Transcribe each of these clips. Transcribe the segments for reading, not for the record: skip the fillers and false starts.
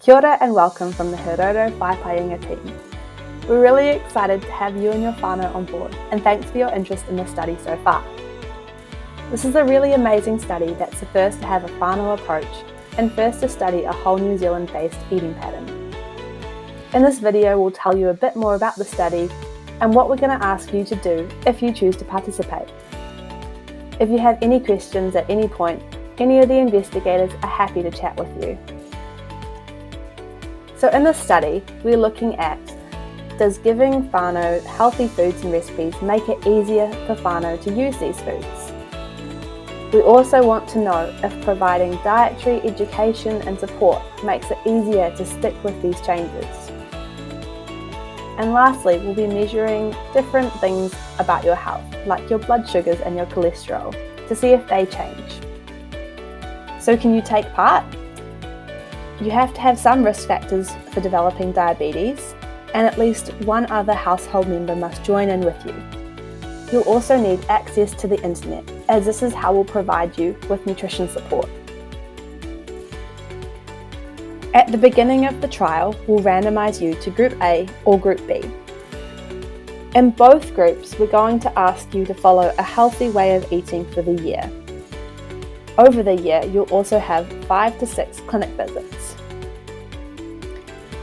Kia ora and welcome from the Rourou Whai Painga team. We're really excited to have you and your whānau on board, and thanks for your interest in the study so far. This is a really amazing study that's the first to have a whānau approach and first to study a whole New Zealand-based eating pattern. In this video, we'll tell you a bit more about the study and what we're going to ask you to do if you choose to participate. If you have any questions at any point, any of the investigators are happy to chat with you. So in this study, we're looking at, does giving whānau healthy foods and recipes make it easier for whānau to use these foods? We also want to know if providing dietary education and support makes it easier to stick with these changes. And lastly, we'll be measuring different things about your health, like your blood sugars and your cholesterol, to see if they change. So can you take part? You have to have some risk factors for developing diabetes, and at least one other household member must join in with you. You'll also need access to the internet, as this is how we'll provide you with nutrition support. At the beginning of the trial, we'll randomise you to Group A or Group B. In both groups, we're going to ask you to follow a healthy way of eating for the year. Over the year, you'll also have 5 to 6 clinic visits.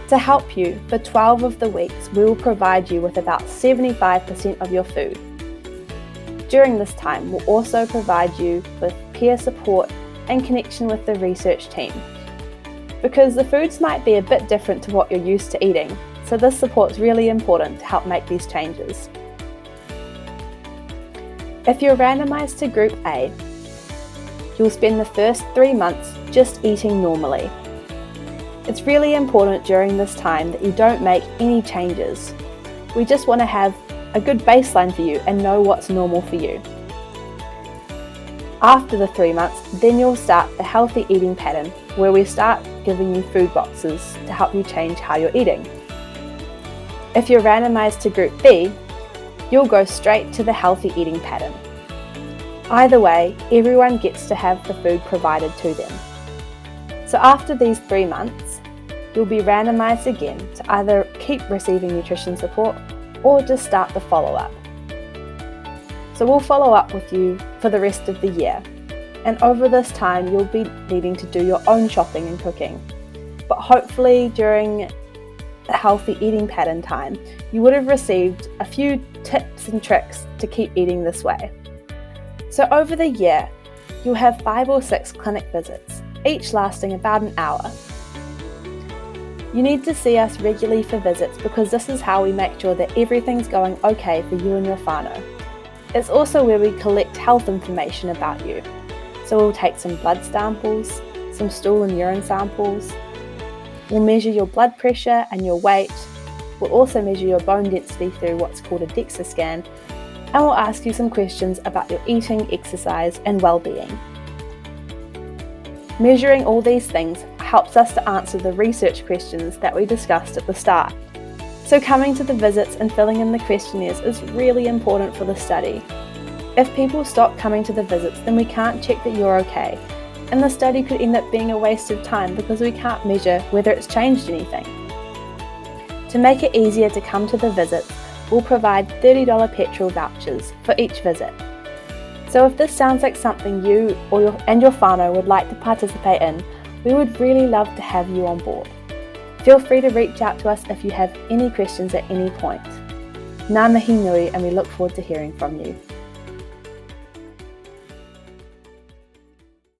To help you, for 12 of the weeks, we will provide you with about 75% of your food. During this time, we'll also provide you with peer support and connection with the research team, because the foods might be a bit different to what you're used to eating, so this support's really important to help make these changes. If you're randomised to Group A, you'll spend the first 3 months just eating normally. It's really important during this time that you don't make any changes. We just want to have a good baseline for you and know what's normal for you. After the 3 months, then you'll start the healthy eating pattern, where we start giving you food boxes to help you change how you're eating. If you're randomised to Group B, you'll go straight to the healthy eating pattern. Either way, everyone gets to have the food provided to them. So after these 3 months, you'll be randomised again to either keep receiving nutrition support or just start the follow-up. So we'll follow up with you for the rest of the year, and over this time you'll be needing to do your own shopping and cooking. But hopefully during the healthy eating pattern time, you would have received a few tips and tricks to keep eating this way. So over the year, you'll have 5 or 6 clinic visits, each lasting about an hour. You need to see us regularly for visits because this is how we make sure that everything's going okay for you and your whānau. It's also where we collect health information about you. So we'll take some blood samples, some stool and urine samples. We'll measure your blood pressure and your weight. We'll also measure your bone density through what's called a DEXA scan. And we'll ask you some questions about your eating, exercise and well-being. Measuring all these things helps us to answer the research questions that we discussed at the start. So coming to the visits and filling in the questionnaires is really important for the study. If people stop coming to the visits, then we can't check that you're okay, and the study could end up being a waste of time because we can't measure whether it's changed anything. To make it easier to come to the visits, we'll provide $30 petrol vouchers for each visit. So if this sounds like something you and your whānau would like to participate in, we would really love to have you on board. Feel free to reach out to us if you have any questions at any point. Ngā mihi nui, and we look forward to hearing from you.